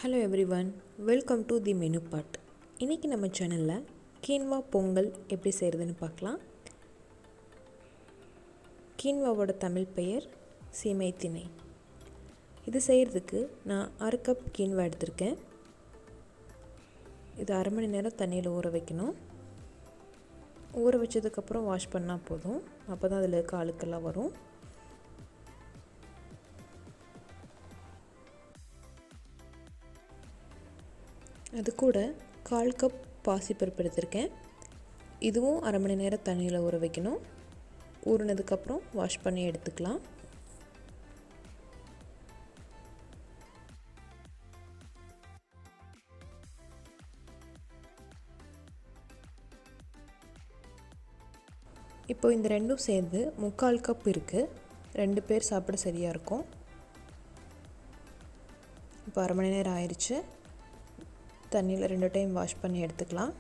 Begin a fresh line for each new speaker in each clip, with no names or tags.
Hello everyone, welcome to the menu part. இன்றைக்கி நம்ம சேனலில் கீன்வா பொங்கல் எப்படி செய்கிறதுன்னு பார்க்கலாம். கீன்வாவோட தமிழ் பெயர் சீமை திணை. இது செய்கிறதுக்கு நான் 1/2 கப் கீன்வா எடுத்திருக்கேன். இது 1/2 மணி நேரம் தண்ணியில் ஊற வைக்கணும். ஊற வச்சதுக்கப்புறம் வாஷ் பண்ணால் போதும். அப்போ தான் அதில் இருக்க அழுக்கெல்லாம் வரும். அது கூட 1/4 கப் பாசிப்பருப்பு எடுத்திருக்கேன். இதுவும் 1/2 மணி நேரம் தண்ணியில் ஊற வைக்கணும். ஊறினதுக்கப்புறம் வாஷ் பண்ணி எடுத்துக்கலாம். இப்போ இந்த ரெண்டும் சேர்ந்து 3/4 கப் இருக்குது. 2 பேர் சாப்பிட சரியாக இருக்கும். இப்போ 1/2 மணி நேரம் ஆயிடுச்சு. தண்ணியில் 2 டைம் வாஷ் பண்ணி எடுத்துக்கலாம்.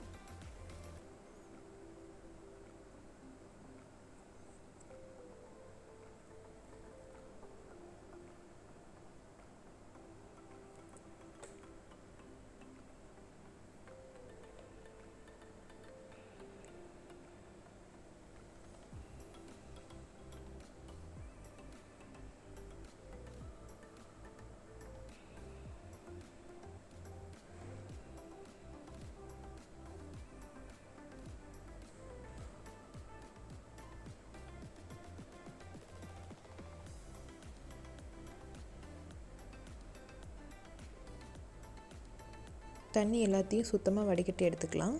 தண்ணி எல்லாத்தையும் சுத்தமாக வடிகட்டி எடுத்துக்கலாம்.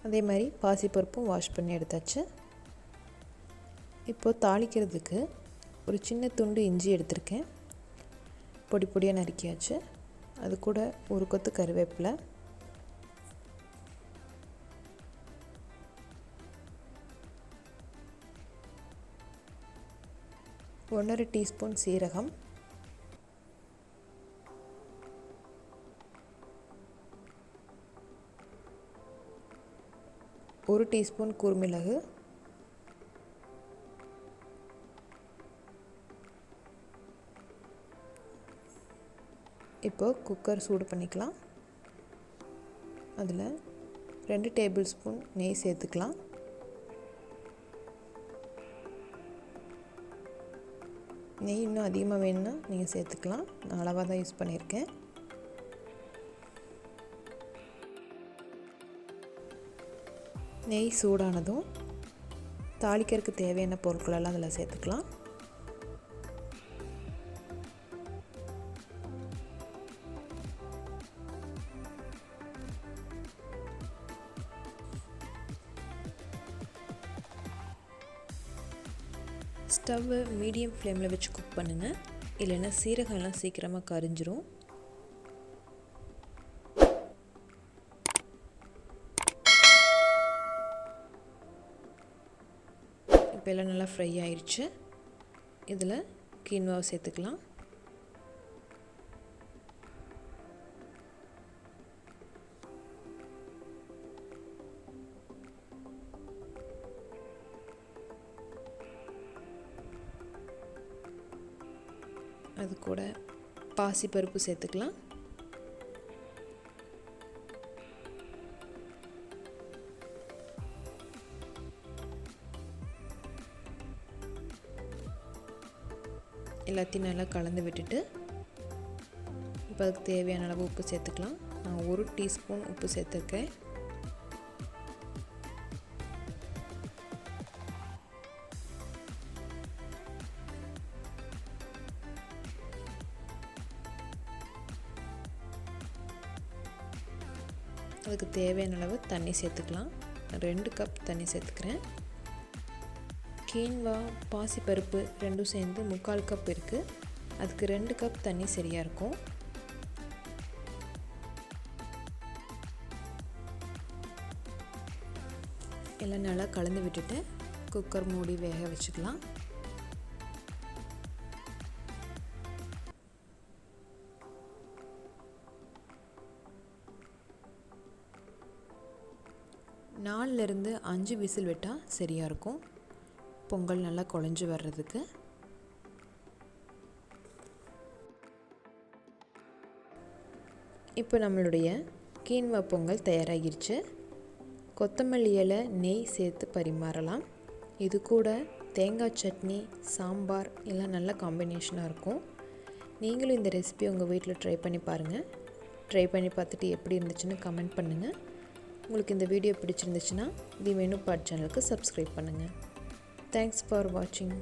அதே மாதிரி பாசிப்பருப்பும் வாஷ் பண்ணி எடுத்தாச்சு. இப்போது தாளிக்கிறதுக்கு ஒரு சின்ன துண்டு இஞ்சி எடுத்திருக்கேன். பொடி பொடியாக நறுக்கியாச்சு. அது கூட ஒரு கொத்து கருவேப்பிலை, ஒன்றரை டீஸ்பூன் சீரகம், 1 டீஸ்பூன் குறுமிளகு, இப்போ குக்கர் சூடு பண்ணிக்கலாம். அதில் 2 டேபிள் ஸ்பூன் நெய் சேர்த்துக்கலாம். நெய் இன்னும் அதிகமாக வேணும்னா நீங்கள் சேர்த்துக்கலாம். நான் அளவாக தான் யூஸ் பண்ணியிருக்கேன். நெய் சூடானதும் தாளிக்கிறதுக்கு தேவையான பொருட்களெல்லாம் அதில் சேர்த்துக்கலாம். ஸ்டவ்வை மீடியம் ஃப்ளேமில் வச்சு குக் பண்ணுங்கள். இல்லைன்னா சீரகம் எல்லாம் சீக்கிரமாக கரிஞ்சிரும். இப்போ எல்லாம் நல்லா ஃப்ரை ஆயிடுச்சு. இதில் கீன்வாவை சேர்த்துக்கலாம். அது கூட பாசிப்பருப்பு சேர்த்துக்கலாம். எல்லாத்தையும் நல்லா கலந்து விட்டுட்டு இப்போ அதுக்கு தேவையான அளவு உப்பு சேர்த்துக்கலாம். நான் 1 டீஸ்பூன் உப்பு சேர்த்துருக்கேன். அதுக்கு தேவையான அளவு தண்ணி சேர்த்துக்கலாம். 2 கப் தண்ணி சேர்த்துக்கிறேன். கீன்வா பாசிப்பருப்பு ரெண்டும் சேர்ந்து 3/4 கப் இருக்குது. அதுக்கு 2 கப் தண்ணி சரியாக இருக்கும். எல்லாம் நல்லா கலந்து விட்டுட்டு குக்கர் மூடி வேக வச்சுக்கலாம். நாலுலேருந்து 5 விசில் விட்டால் சரியாக இருக்கும். பொங்கல் நல்லா குழஞ்சி வர்றதுக்கு. இப்போ நம்மளுடைய கீன்வா பொங்கல் தயாராகிருச்சு. கொத்தமல்லி இலை நெய் சேர்த்து பரிமாறலாம். இது கூட தேங்காய் சட்னி, சாம்பார் எல்லாம் நல்ல காம்பினேஷனாக இருக்கும். நீங்களும் இந்த ரெசிபி உங்கள் வீட்டில் ட்ரை பண்ணி பாருங்கள். ட்ரை பண்ணி பார்த்துட்டு எப்படி இருந்துச்சுன்னு கமெண்ட் பண்ணுங்கள். உங்களுக்கு இந்த வீடியோ பிடிச்சிருந்துச்சுன்னா தி மெனு பார்ட் சேனலுக்கு சப்ஸ்கிரைப் பண்ணுங்கள். தேங்க்ஸ் ஃபார் வாட்சிங்.